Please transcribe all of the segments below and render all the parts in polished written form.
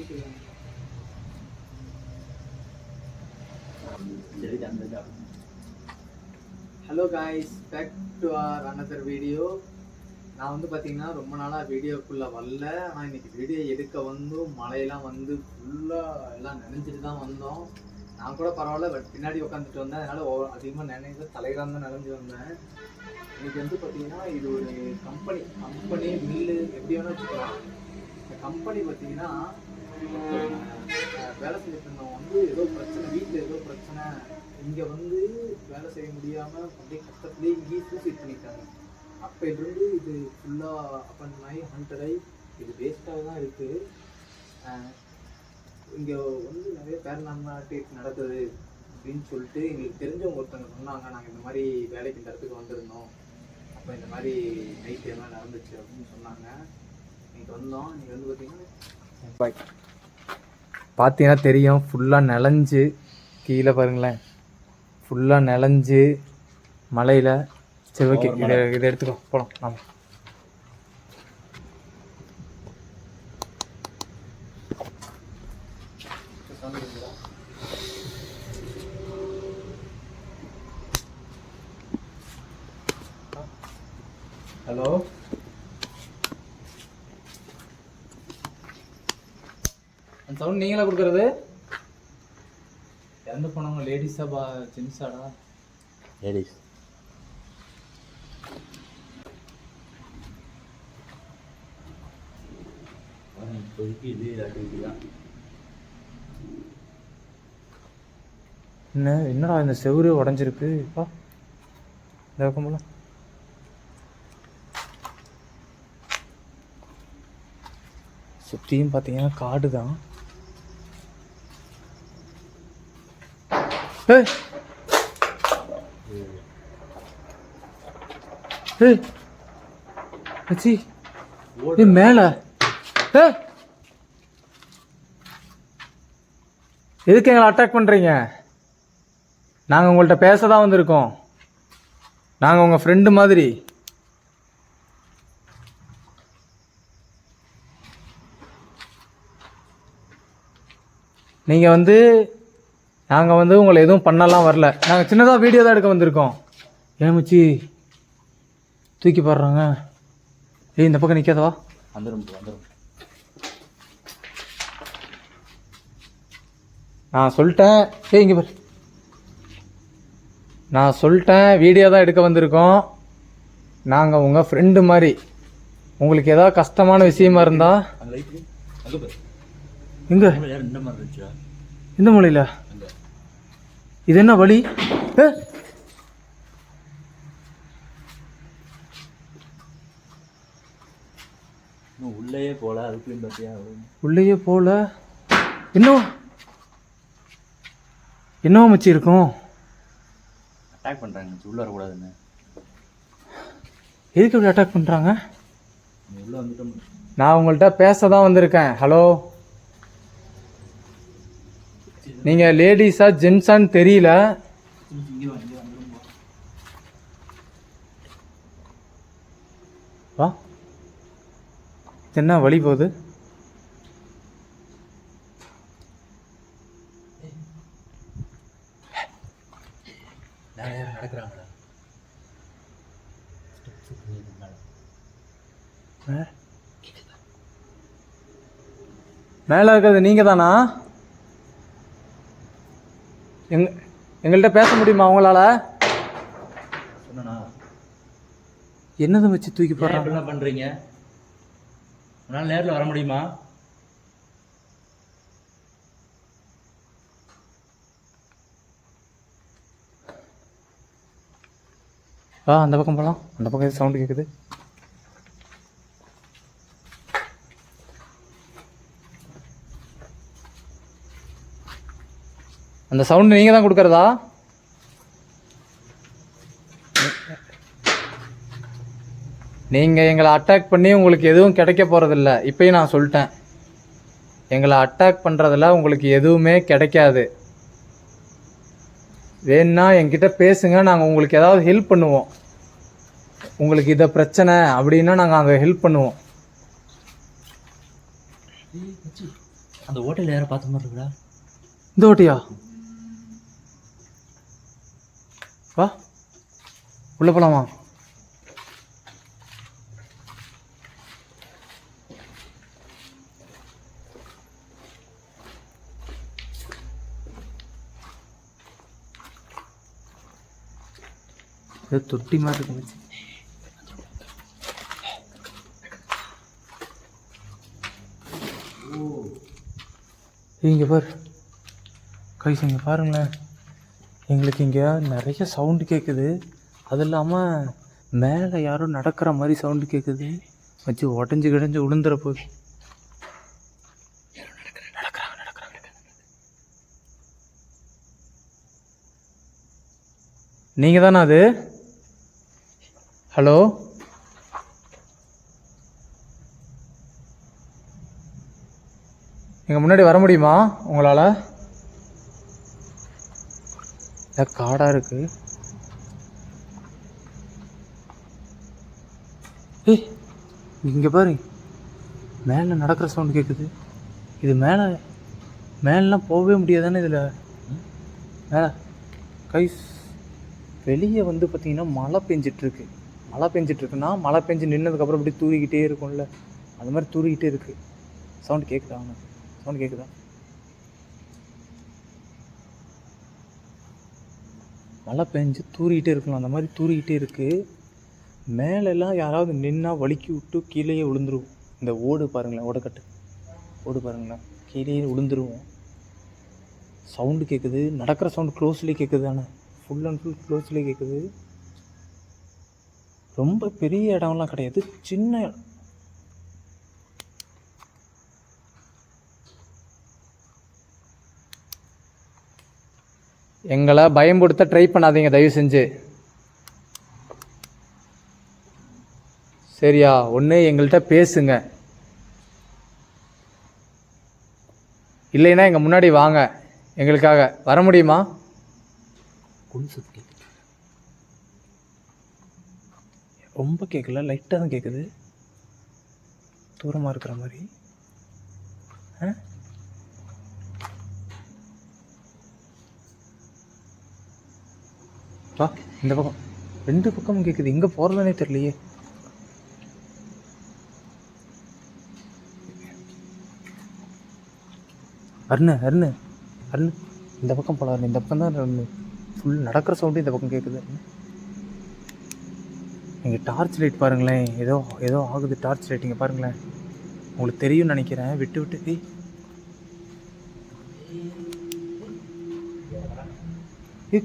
Hello guys, back to our another video. நான் வந்து பார்த்தீங்கன்னா ரொம்ப நாளாக வீடியோக்குள்ளே வரல. ஆனால் இன்றைக்கி வீடியோ எடுக்க மழையெல்லாம் ஃபுல்லாக எல்லாம் நினைஞ்சிட்டு தான் வந்தோம். நான் கூட பரவாயில்ல, பட் பின்னாடி உட்காந்துட்டு வந்தேன். அதனால் அதிகமாக நினைஞ்ச தலையில தான் நினைஞ்சு வந்தேன். இன்றைக்கி வந்து பார்த்தீங்கன்னா இது ஒரு கம்பெனி மில்லு எப்படி வேணால் வச்சுக்கலாம். இந்த கம்பெனி பார்த்தீங்கன்னா வேலை செஞ்சுட்டு இருந்தவங்க ஏதோ பிரச்சனை, வீட்டில் ஏதோ பிரச்சனை, இங்கே வேலை செய்ய முடியாமல் அப்படியே கஷ்டத்துலேயே இங்கேயே சூசைட் பண்ணிட்டாங்க. அப்போலேருந்து இது ஃபுல்லாக அப்பன் ஆகி ஹண்டட் இது வேஸ்ட்டாக தான் இருக்குது. இங்கே நிறைய பேரநார்மல் நடக்குது அப்படின்னு சொல்லிட்டு எங்களுக்கு தெரிஞ்சவங்க ஒருத்தவங்க சொன்னாங்க. நாங்கள் இந்த மாதிரி வேலைக்கு இந்த இடத்துக்கு வந்திருந்தோம், அப்போ இந்த மாதிரி நைட் எல்லாம் நடந்துச்சு அப்படின்னு சொன்னாங்க. இன்னைக்கு வந்தோம். இன்னைக்கு பார்த்தீங்கன்னா தெரியும், ஃபுல்லாக நனைஞ்சு கீழே பாருங்களேன், ஃபுல்லாக நனைஞ்சு மழையில். சரி, ஓகே, இதை எடுத்துக்கோ, போகலாம். ஆமாம், ஹலோ, அந்த சவுண்ட் நீங்களா கொடுக்குறது? இறந்து போனவங்க லேடிஸா ஜென்ஸாடா? லேடிஸ். என்னடா இந்த செவுரு உடஞ்சிருக்கு? இப்போ இந்த பக்கம் போல சுற்றியும் பார்த்தீங்கன்னா காடு தான். மேல எதுக்கு எங்களை அட்டாக் பண்றீங்க? நாங்கள் உங்கள்கிட்ட பேச தான் வந்திருக்கோம். நாங்கள் உங்கள் ஃப்ரெண்டு மாதிரி. நீங்கள் நாங்கள் உங்களை எதுவும் பண்ணலாம் வரல. நாங்கள் சின்னதாக வீடியோ தான் எடுக்க வந்திருக்கோம். ஏமிச்சி தூக்கி போடுறாங்க. இந்த பக்கம் நிற்காதவா? வந்துடும். நான் சொல்லிட்டேன். இங்கே பாரு, நான் சொல்லிட்டேன், வீடியோ தான் எடுக்க வந்திருக்கோம். நாங்கள் உங்கள் ஃப்ரெண்டு மாதிரி. உங்களுக்கு ஏதாவது கஷ்டமான விஷயமா இருந்தா எங்க இந்த மூலையில இது என்ன வழி? உள்ளேயே போல, அதுக்குள்ளேயும் பார்த்தியா? உள்ளேயே போல. என்னவோ மச்சி இருக்கும். அட்டாக் பண்ணுறாங்க, உள்ளே வரக்கூடாதுன்னு. எதுக்கு இப்படி அட்டாக் பண்ணுறாங்க? உள்ளே வந்துட்டோம். நான் உங்கள்கிட்ட பேச தான் வந்திருக்கேன். ஹலோ, நீங்கள் லேடிஸா ஜென்ஸான்னு தெரியல. வா, என்ன வழி போகுது? நடக்கிறாங்களா? மேலே இருக்கிறது நீங்கள் தானா? எங்கள்கிட்ட பேச முடியுமா உங்களால்? சொன்னா என்னதை வச்சு தூக்கி போடுறாங்க? என்ன பண்ணுறீங்க? உன்னால் நேரில் வர முடியுமா? அந்த பக்கம் போகலாம். அந்த பக்கம் சவுண்டு கேட்குது. அந்த சவுண்டு நீங்கள் தான் கொடுக்குறதா? நீங்கள் எங்களை அட்டாக் பண்ணி உங்களுக்கு எதுவும் கிடைக்க போகிறதில்ல. இப்போயும் நான் சொல்லிட்டேன், எங்களை அட்டாக் பண்ணுறதில்ல, உங்களுக்கு எதுவுமே கிடைக்காது. வேணுன்னா என்கிட்ட பேசுங்க, நாங்கள் உங்களுக்கு ஏதாவது ஹெல்ப் பண்ணுவோம். உங்களுக்கு இதை பிரச்சனை அப்படின்னா நாங்கள் அங்கே ஹெல்ப் பண்ணுவோம். அந்த ஹோட்டல் யாரை பார்த்த மாதிரி இருக்குடா. இந்த ஓட்டியா? வா உள்ள போலாமா? ஏதோ தொட்டி மாதிரி இருக்கு. இங்கே பாரு கைஸ், இங்கே பாருங்களேன். எங்களுக்கு இங்கே நிறைய சவுண்டு கேட்குது. அது இல்லாமல் மேலே யாரும் நடக்கிற மாதிரி சவுண்டு கேட்குது. வச்சு உடஞ்சி கிடஞ்சி விழுந்துற போகுது. நீங்கள் தானே அது? ஹலோ, எங்கள் முன்னாடி வர முடியுமா உங்களால்? காடாக இருக்குது. ஏய் இங்கே பாரு, மேலே நடக்கிற சவுண்டு கேட்குது. இது மேலாம் போகவே முடியாதானே இதில்? மேலே கைஸ், வெளியே வந்து பார்த்திங்கன்னா மழை பெஞ்சிட்ருக்கு. மழை பெஞ்சிட்ருக்குன்னா மழை பெஞ்சு நின்னதுக்கப்புறம் இப்படி தூரிக்கிட்டே இருக்கும்ல, அது மாதிரி தூரிக்கிட்டே இருக்குது. சவுண்டு கேட்குதா? அவனுக்கு சவுண்டு கேட்குதா? மழை பெஞ்சு தூரிக்கிட்டே இருக்கலாம், அந்த மாதிரி தூரிக்கிட்டே இருக்குது. மேலெல்லாம் யாராவது நின்னா வலிக்கி விட்டு கீழேயே விழுந்துருவோம். இந்த ஓடு பாருங்களேன், ஓடு பாருங்களேன், கீழேயே விழுந்துருவோம். சவுண்டு கேட்குது, நடக்கிற சவுண்டு க்ளோஸ்லேயே கேட்குது. ஆனால் ஃபுல் அண்ட் ஃபுல் க்ளோஸ்லேயே கேட்குது. ரொம்ப பெரிய இடம்லாம் கிடையாது, சின்ன இடம். எங்களை பயம்படுத்த ட்ரை பண்ணாதீங்க தயவு செஞ்சு, சரியா? ஒன்று எங்கள்கிட்ட பேசுங்க, இல்லைன்னா எங்கள் முன்னாடி வாங்க. எங்களுக்காக வர முடியுமா? ரொம்ப கேட்கல, லைட்டாக தான் கேட்குது, தூரமாக இருக்கிற மாதிரி. வா இந்த பக்கம், ரெண்டு பக்கமும் கேட்குது. எங்கே போகிறதுனே தெரியலையே. அருண் இந்த பக்கம் போகலாம். இந்த பக்கம் தான் ஃபுல் நடக்கிற சவுண்டு இந்த பக்கம் கேட்குது. நீங்கள் டார்ச் லைட் பாருங்களேன், ஏதோ ஆகுது. டார்ச் லைட் இங்கே பாருங்களேன், உங்களுக்கு தெரியும்னு நினைக்கிறேன். விட்டு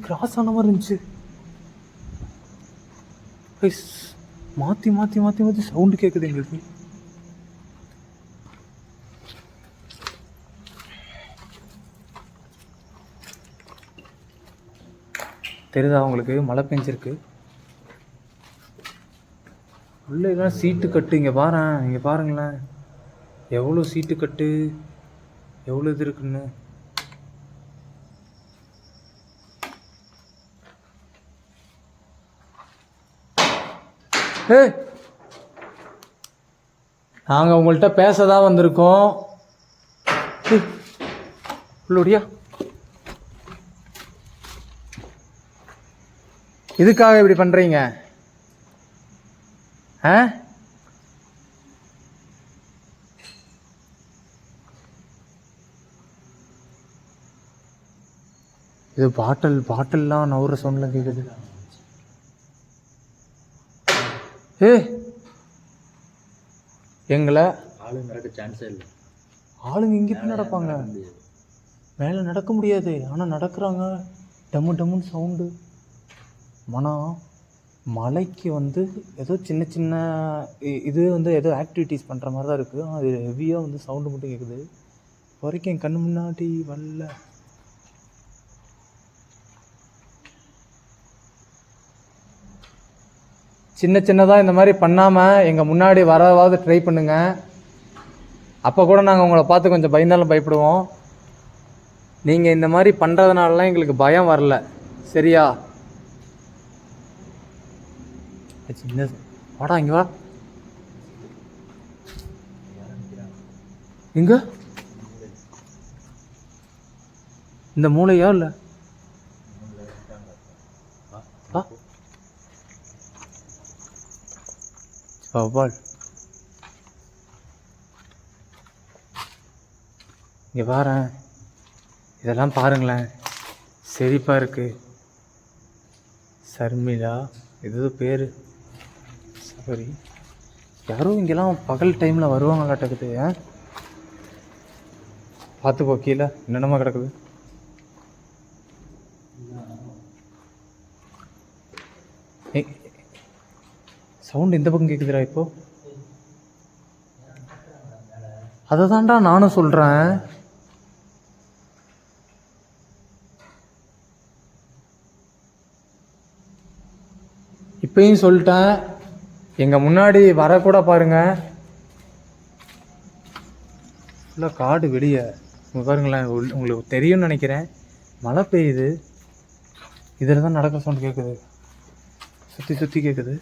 கிராஸ் ஆன மாதிரி இருந்துச்சு. மாற்றி சவுண்டு கேட்குது எங்களுக்கு. தெரியுதா உங்களுக்கு? மழை பெஞ்சிருக்கு. உள்ள இதெல்லாம் சீட்டு கட்டு. இங்கே பாருங்களேன், எவ்வளோ சீட்டு கட்டு, எவ்வளோ இது இருக்குன்னு. நாங்கள் உங்கள்கிட்ட பேச தான் வந்திருக்கோம். உள்ளோடியா, இதுக்காக இப்படி பண்ணுறீங்க? இது பாட்டில்லாம் நவுற சவுண்ட்லாம் கேட்குது. எங்களை ஆளுங்க நடக்க சான்ஸே இல்லை. ஆளுங்க இங்கே போய் நடப்பாங்க, மேலே நடக்க முடியாது. ஆனால் நடக்கிறாங்க. டம்முன்னு சவுண்டு. மலைக்கு வந்து ஏதோ சின்ன இது வந்து ஏதோ ஆக்டிவிட்டீஸ் பண்ணுற மாதிரி தான் இருக்குது. ஆனால் அது ஹெவியாக வந்து சவுண்டு மட்டும் கேட்குது. வரைக்கும் என் கண்ணு முன்னாடி வரல. சின்னதாக இந்த மாதிரி பண்ணாமல் எங்கள் முன்னாடி வரவாவது ட்ரை பண்ணுங்கள். அப்போ கூட நாங்கள் உங்களை பார்த்து கொஞ்சம் பயந்தாலும் பயப்படுவோம். நீங்கள் இந்த மாதிரி பண்ணுறதுனாலலாம் எங்களுக்கு பயம் வரல, சரியா? சின்ன வாடா, இங்கே வா. எங்க இந்த மூளையா இல்லை? வவ்வால் இங்கே பாரேன், இதெல்லாம் பாருங்களேன், செழிப்பாக இருக்கு. சர்மிளா இது பேர். சரி, யாரும் இங்கெல்லாம் பகல் டைமில் வருவாங்களாட்டக்குது. பார்த்துப்போ கீழே என்னென்னமா கிடக்குது. சவுண்டு இந்த பக்கம் கேட்குதுடா இப்போ. அதை தான்டா நானும் சொல்கிறேன். இப்பயும் சொல்லிட்டேன், எங்கள் முன்னாடி வரக்கூட பாருங்க, ஃபுல்லாக காடு வெளியே. பாருங்களேன், உங்களுக்கு தெரியும்னு நினைக்கிறேன், மழை பெய்யுது. இதில் தான் நடக்கிற சவுண்ட் கேட்குது, சுற்றி சுற்றி கேட்குது.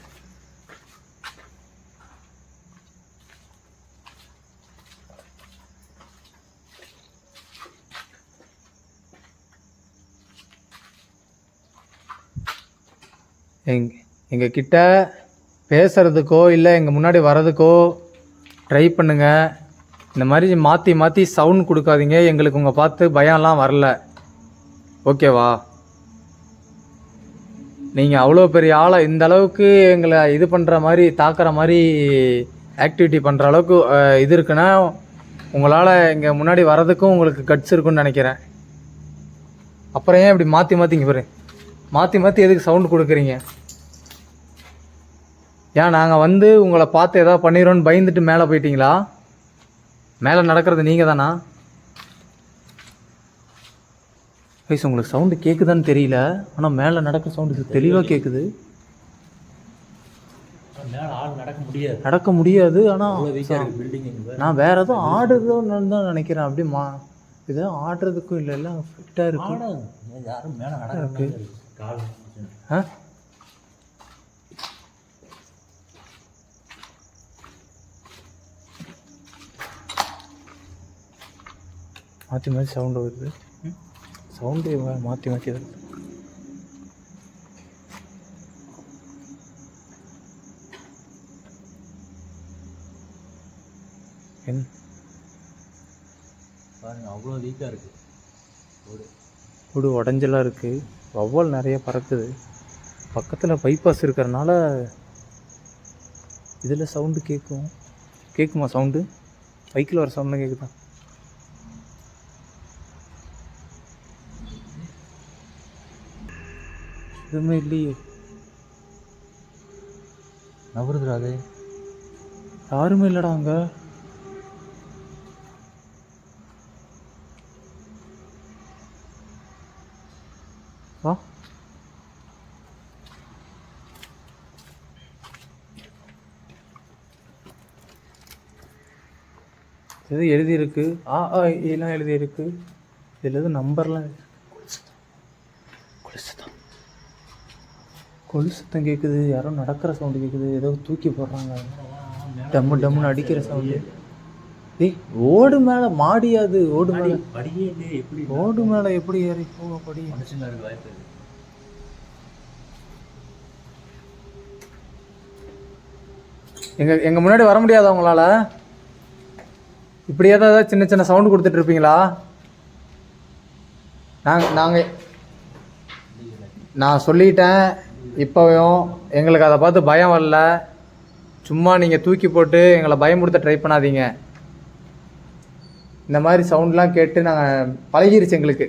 எங்கள் கிட்ட பேசுகிறதுக்கோ இல்லை எங்கள் முன்னாடி வர்றதுக்கோ ட்ரை பண்ணுங்கள். இந்த மாதிரி மாற்றி மாற்றி சவுண்ட் கொடுக்காதீங்க. எங்களுக்கு உங்கள் பார்த்து பயம்லாம் வரல, ஓகேவா? நீங்கள் அவ்வளோ பெரிய ஆளை இந்த அளவுக்கு எங்களை இது பண்ணுற மாதிரி, தாக்குற மாதிரி ஆக்டிவிட்டி பண்ணுற அளவுக்கு இது இருக்குன்னா உங்களால் எங்கள் முன்னாடி வர்றதுக்கும் உங்களுக்கு கட்ஸ் இருக்குன்னு நினைக்கிறேன். அப்புறம் ஏன் இப்படி மாற்றி மாற்றிங்க பாரு, மாற்றி மாற்றி எதுக்கு சவுண்டு கொடுக்குறீங்க? ஏன் நாங்கள் வந்து உங்களை பார்த்து எதாவது பண்ணிடுறோன்னு பயந்துட்டு மேலே போயிட்டீங்களா? மேலே நடக்கிறது நீங்கள் தானா? வயசு உங்களுக்கு சவுண்டு கேட்குதான்னு தெரியல, ஆனால் மேலே நடக்கிற சவுண்டு தெளிவாக கேட்குது. நடக்க முடியாது. ஆனால் நான் வேற எதுவும் ஆடுறதோன்னு தான் நினைக்கிறேன். அப்படியே இது ஆடுறதுக்கும் இல்லை, எல்லாம் ஃபிட்டாக இருக்கும். மாற்றி மாற்றி சவுண்டு வருது, சவுண்டு மாற்றி மாற்றி வருது. பாருங்க, அவ்வளோ வீக்காக இருக்குது. கூடு உடஞ்செல்லாம் இருக்குது. வவ்வால் நிறைய பறக்குது. பக்கத்தில் பைபாஸ் இருக்கிறனால இதில் சவுண்டு கேட்குமா? சவுண்டு பைக்கில் வர சவுண்ட்லாம் கேட்குதா? எதுவுமே இல்லையே. நவருதுடா, அது யாருமே இல்லைடா அங்கே. வா, எது எழுதியிருக்கு? எல்லாம் எழுதியிருக்கு. இதில் எதுவும் நம்பர்லாம் கொலு சத்தம் கேட்குது. யாரோ நடக்கிற சவுண்டு கேட்குது. ஏதோ தூக்கி போடுறாங்க, டம்மு டம்முன்னு அடிக்கிற சவுண்டு. ஓடு மேலே மாடியாது, ஓடு மேலே ஓடு மேலே எப்படி ஏறி போக படி? எங்கள் முன்னாடி வர முடியாதா உங்களால்? இப்படியே தான் சின்ன சின்ன சவுண்டு கொடுத்துட்டு இருப்பீங்களா? நான் சொல்லிட்டேன் இப்போவும், எங்களுக்கு அதை பார்த்து பயம் வரல. சும்மா நீங்கள் தூக்கி போட்டு எங்களை பயமுடுத்த ட்ரை பண்ணாதீங்க. இந்த மாதிரி சவுண்ட்லாம் கேட்டு நாங்கள் பழகிருச்சு எங்களுக்கு,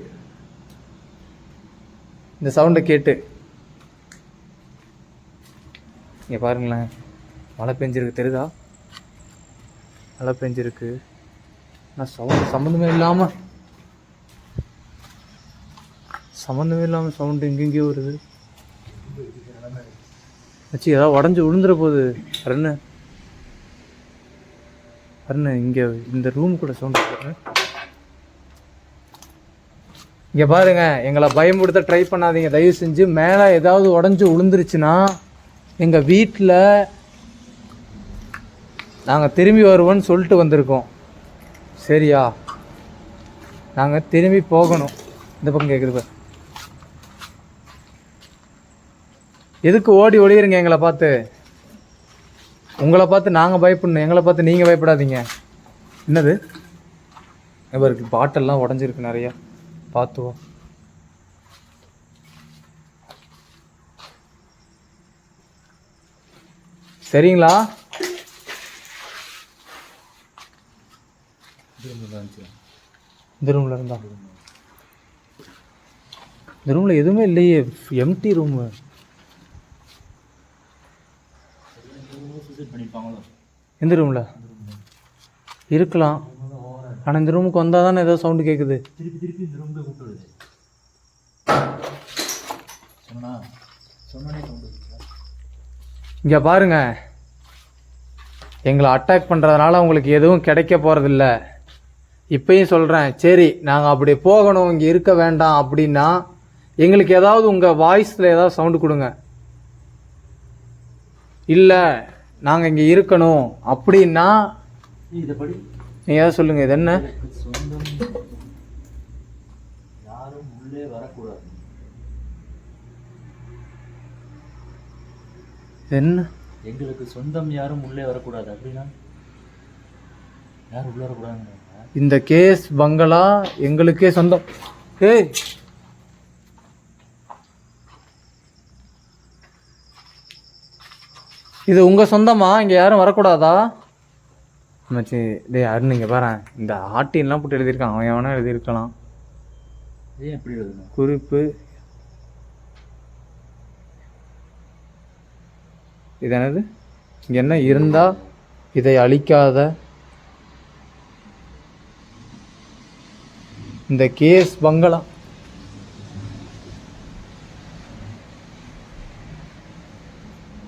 இந்த சவுண்டை கேட்டு. இங்கே பாருங்களேன், மழை பெஞ்சிருக்கு, தெரியுதா? மழை பெஞ்சிருக்கு. ஆனால் சவுண்டு சம்மந்தமே இல்லாமல் சவுண்டு எங்கெங்கேயோ வருது. ஆச்சு, ஏதாவது உடஞ்சி விழுந்துட போகுது. அருண் இங்கே இந்த ரூம் கூட சவுண்டு போடுறேன். இங்கே பாருங்க, எங்களை பயமுடுத்த ட்ரை பண்ணாதீங்க தயவு செஞ்சு. மேலே ஏதாவது உடஞ்சி விழுந்துருச்சுன்னா எங்கள் வீட்டில் நாங்கள் திரும்பி வருவோன்னு சொல்லிட்டு வந்திருக்கோம், சரியா? நாங்கள் திரும்பி போகணும். இந்த பக்கம் கேட்குது பாரு. எதுக்கு ஓடி ஒளியுறீங்க எங்களை பார்த்து? உங்களை பார்த்து நாங்கள் பயப்படணும், எங்களை பார்த்து நீங்கள் பயப்படாதீங்க. என்னது இவருக்கு பாட்டெல்லாம் உடஞ்சிருக்கு நிறையா, பார்த்துவோம். சரிங்களா? இந்த ரூமில் இருந்தா இந்த ரூமில் எதுவுமே இல்லையே, எம்டி ரூமு. எந்த ரூமில் இருக்கலாம், ஆனால் இந்த ரூமுக்கு வந்தால் தானே ஏதோ சவுண்டு கேட்குது. திருப்பி இந்த ரூமுக்கு கூப்பிட்டு இங்கே பாருங்க, எங்களை அட்டாக் பண்ணுறதுனால உங்களுக்கு எதுவும் கிடைக்க போகிறதில்ல. இப்பயும் சொல்கிறேன், சரி நாங்கள் அப்படி போகணும், இங்கே இருக்க வேண்டாம் அப்படின்னா எங்களுக்கு ஏதாவது உங்கள் வாய்ஸில் ஏதாவது சவுண்டு கொடுங்க. இல்லை நாங்கள் இங்கே இருக்கணும் அப்படின்னா இதைப்படி நீங்கள் ஏதாவது சொல்லுங்கள். இது என்ன? சொந்தம் யாரும் உள்ளே வரக்கூடாது. என்ன? எங்களுக்கு சொந்தம் யாரும் உள்ளே வரக்கூடாது அப்படின்னா யாரும் உள்ளே வரக்கூடாதுங்க. இந்த கேஸ் பங்களா எங்களுக்கே சொந்தம். ஏய் இது உங்கள் சொந்தமா? இங்கே யாரும் வரக்கூடாதா? மச்சி டே அருண், இங்கே பாரு, இந்த ஆட்டின்லாம் போட்டு எழுதியிருக்கான், அவன் எவனா எழுதியிருக்கலாம். ஏன் எப்படி எழுதுனா குறிப்பு இது என்னது? இங்கே என்ன இருந்தா இதை அழிக்காத. இந்த கேஸ் பங்களா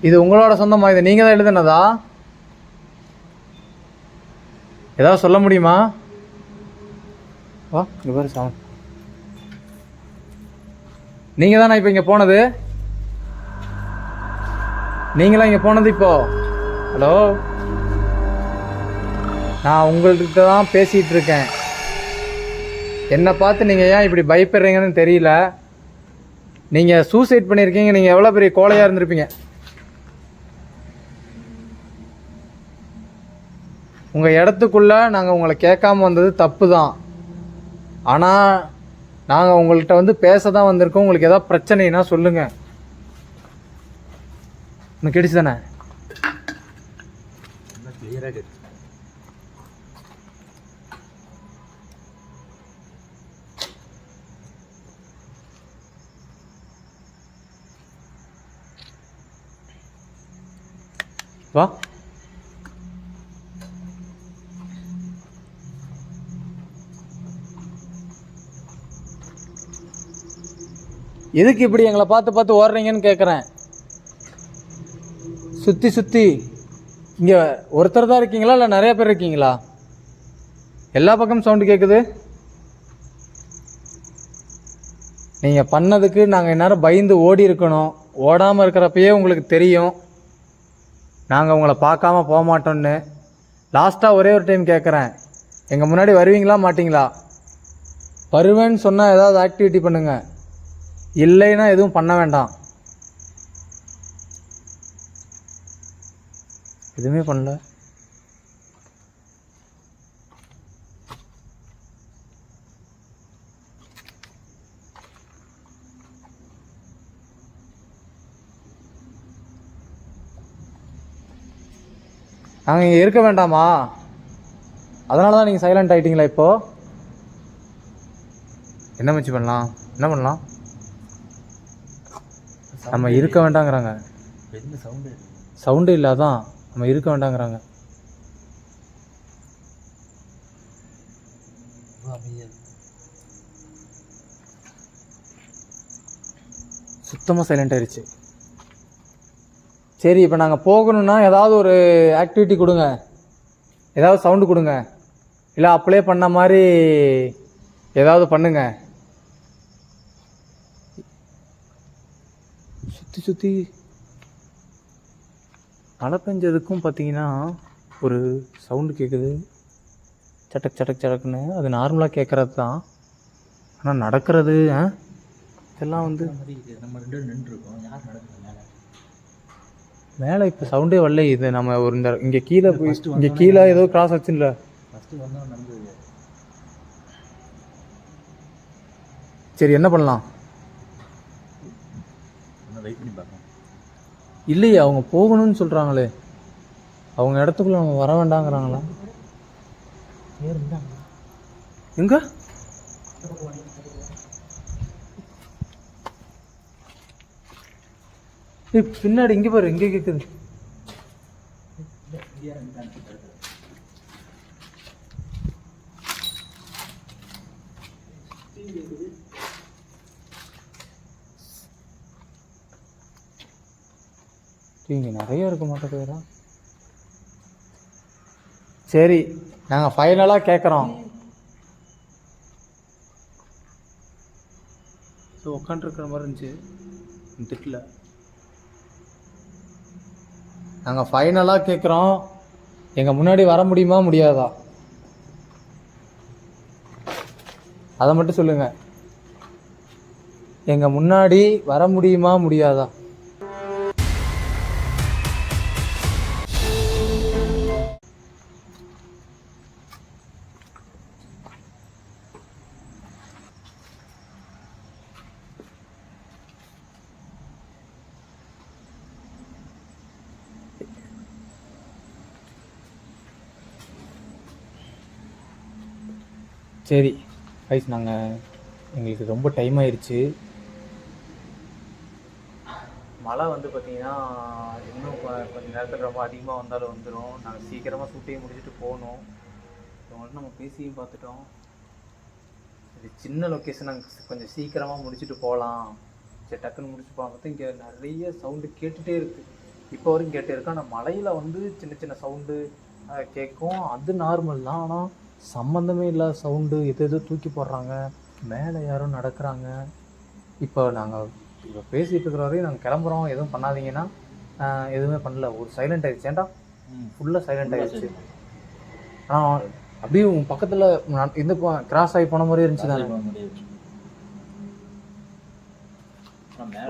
இது உங்களோட சொந்தமா? இதை நீங்கள் தான் எழுதுனதா? ஏதாவது சொல்ல முடியுமா? வா இங்கே பாரு சாமி, நீங்கள் தானே இப்போ இங்கே போனது? நீங்களாம் இங்கே போனது இப்போ? ஹலோ, நான் உங்கள்கிட்ட தான் பேசிகிட்டு இருக்கேன். என்னை பார்த்து நீங்கள் ஏன் இப்படி பயப்படுறீங்கன்னு தெரியல. நீங்கள் சூசைட் பண்ணியிருக்கீங்க, நீங்கள் எவ்வளோ பெரிய கோழையாக இருந்திருப்பீங்க. உங்கள் இடத்துக்குள்ளே நாங்கள் உங்களை கேட்காம வந்தது தப்பு தான். ஆனால் நாங்கள் உங்கள்கிட்ட வந்து பேச தான் வந்திருக்கோம். உங்களுக்கு ஏதாவது பிரச்சனைனா சொல்லுங்கள். உனக்கு கிடைச்சி தானே? கிளியராக கேட்டு வா. எதுக்கு இப்படி எங்களை பார்த்து பார்த்து ஓடுறீங்கன்னு கேட்குறேன். சுற்றி சுற்றி இங்கே ஒருத்தர் தான் இருக்கீங்களா இல்லை நிறைய பேர் இருக்கீங்களா? எல்லா பக்கமும் சவுண்டு கேட்குது. நீங்கள் பண்ணதுக்கு நாங்கள் இந்நேரம் பயந்து ஓடி இருக்கணும். ஓடாமல் இருக்கிறப்பயே உங்களுக்கு தெரியும் நாங்கள் உங்களை பார்க்காம போக மாட்டோன்னு. லாஸ்ட்டாக ஒரே ஒரு டைம் கேட்குறேன், எங்கள் முன்னாடி வருவீங்களா மாட்டிங்களா? வருவேன்னு சொன்னால் ஏதாவது ஆக்டிவிட்டி பண்ணுங்கள், இல்லைன்னா எதுவும் பண்ண வேண்டாம். எதுவுமே பண்ணல. நாங்கள் இங்கே இருக்க வேண்டாமா? அதனால தான் நீங்கள் சைலண்ட் ஆகிட்டீங்களா? இப்போது என்ன மச்சி பண்ணலாம்? என்ன பண்ணலாம்? நம்ம இருக்க வேண்டாங்கிறாங்க. சவுண்டு இல்லை, அதான் நம்ம இருக்க வேண்டாங்கிறாங்க. சுத்தமாக சைலண்ட் ஆயிடுச்சு. சரி, இப்போ நாங்கள் போகணுன்னா ஏதாவது ஒரு ஆக்டிவிட்டி கொடுங்க, ஏதாவது சவுண்டு கொடுங்க, இல்லை அப்ளை பண்ண மாதிரி ஏதாவது பண்ணுங்க. சுற்றி சுற்றி மழை பெஞ்சதுக்கும் பார்த்தீங்கன்னா ஒரு சவுண்டு கேட்குது, சட்டக் சட்டக் சடக்குன்னு. அது நார்மலாக கேட்குறது தான், ஆனால் நடக்கிறது இதெல்லாம் வந்து நம்ம 2 பேரும் நின்றுருக்கோம். யார் நடக்குது மேலே? மேலே இப்போ சவுண்டே வரல. இது நம்ம ஒரு இந்த இங்கே கீழே போய் first இங்கே வந்தோடனே கீழே ஏதோ கிராஸ் ஆச்சுல்ல. ஃபஸ்ட்டு வந்தோம் நடந்தது. சரி என்ன பண்ணலாம்? இன்னும் வெயிட் பண்ணி பார்க்கலாம். இல்லையே அவங்க போகணும்னு சொல்கிறாங்களே. அவங்க இடத்துக்குள்ள நம்ம வர வேண்டாங்கிறாங்களா? எங்க பின்னாடி இங்கே பாரு, எங்கே கேட்குது. இங்கே நிறைய இருக்க மாட்டேங்குதுடா. சரி நாங்கள் ஃபைனலாக கேட்குறோம். ஸோ உட்காண்ட்ருக்கிற மாதிரி இருந்துச்சு திட்டில். நாங்கள் ஃபைனலாக கேட்குறோம், எங்கள் முன்னாடி வர முடியுமா முடியாதா? அதை மட்டும் சொல்லுங்கள். எங்கள் முன்னாடி வர முடியுமா முடியாதா? சரி கைஸ், எங்களுக்கு ரொம்ப டைம் ஆயிடுச்சு. மழை வந்து பார்த்திங்கன்னா இன்னும் கொஞ்சம் நேரத்தில் ரொம்ப அதிகமாக வந்தாலும் வந்துடும். நாங்கள் சீக்கிரமாக ஷூட்டையும் முடிச்சுட்டு போகணும். இவங்கள்ட்ட நம்ம பேசியும் பார்த்துட்டோம். இது சின்ன லொக்கேஷன், நாங்கள் கொஞ்சம் சீக்கிரமாக முடிச்சுட்டு போகலாம். சரி டக்குன்னு முடிச்சு பார்த்து இங்கே நிறைய சவுண்டு கேட்டுகிட்டே இருக்குது. இப்போ வரைக்கும் கேட்டே இருக்கு. ஆனால் மழையில் வந்து சின்ன சின்ன சவுண்டு கேட்கும். அது நார்மல் தான். ஆனால் சம்மந்தமே இல்லாத சவுண்டு எது தூக்கி போடுறாங்க, மேலே யாரும் நடக்கிறாங்க. இப்போ நாங்கள் இப்போ பேசிகிட்டு இருக்கிற வரையும் நாங்கள் கிளம்புறோம். எதுவும் பண்ணாதீங்கன்னா எதுவுமே பண்ணல. ஒரு சைலண்ட் ஆகிடுச்சு. ஏன்டா ஃபுல்லாக சைலண்ட் ஆகிடுச்சு. ஆனால் அப்படியே உங்கள் பக்கத்தில் இந்த கிராஸ் ஆகி போன மாதிரி இருந்துச்சு தானே.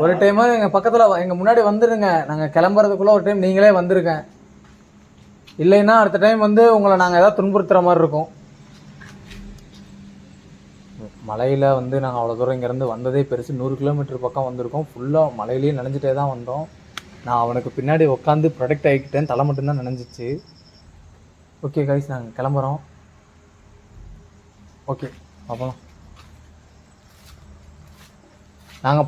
ஒரு டைமு எங்கள் பக்கத்தில் எங்கள் முன்னாடி வந்துடுங்க. நாங்கள் கிளம்புறதுக்குள்ளே ஒரு டைம் நீங்களே வந்துருங்க. இல்லைன்னா அடுத்த டைம் வந்து உங்களை நாங்கள் ஏதாவது துன்புறுத்துகிற மாதிரி இருக்கும். மலையில் வந்து நாங்கள் அவ்வளோ தூரம் இங்கேருந்து வந்ததே பெருசு. 100 கிலோமீட்டர் பக்கம் வந்திருக்கோம். ஃபுல்லாக மலையிலேயே நனைஞ்சிட்டே தான் வந்தோம். நான் அவனுக்கு பின்னாடி உட்காந்து ப்ரொடெக்ட் ஆகிக்கிட்டேன். தலை மட்டும்தான் நனைஞ்சிச்சு. ஓகே கைஸ், நாங்கள் கிளம்புறோம். ஓகே பார்ப்போம். நாங்கள்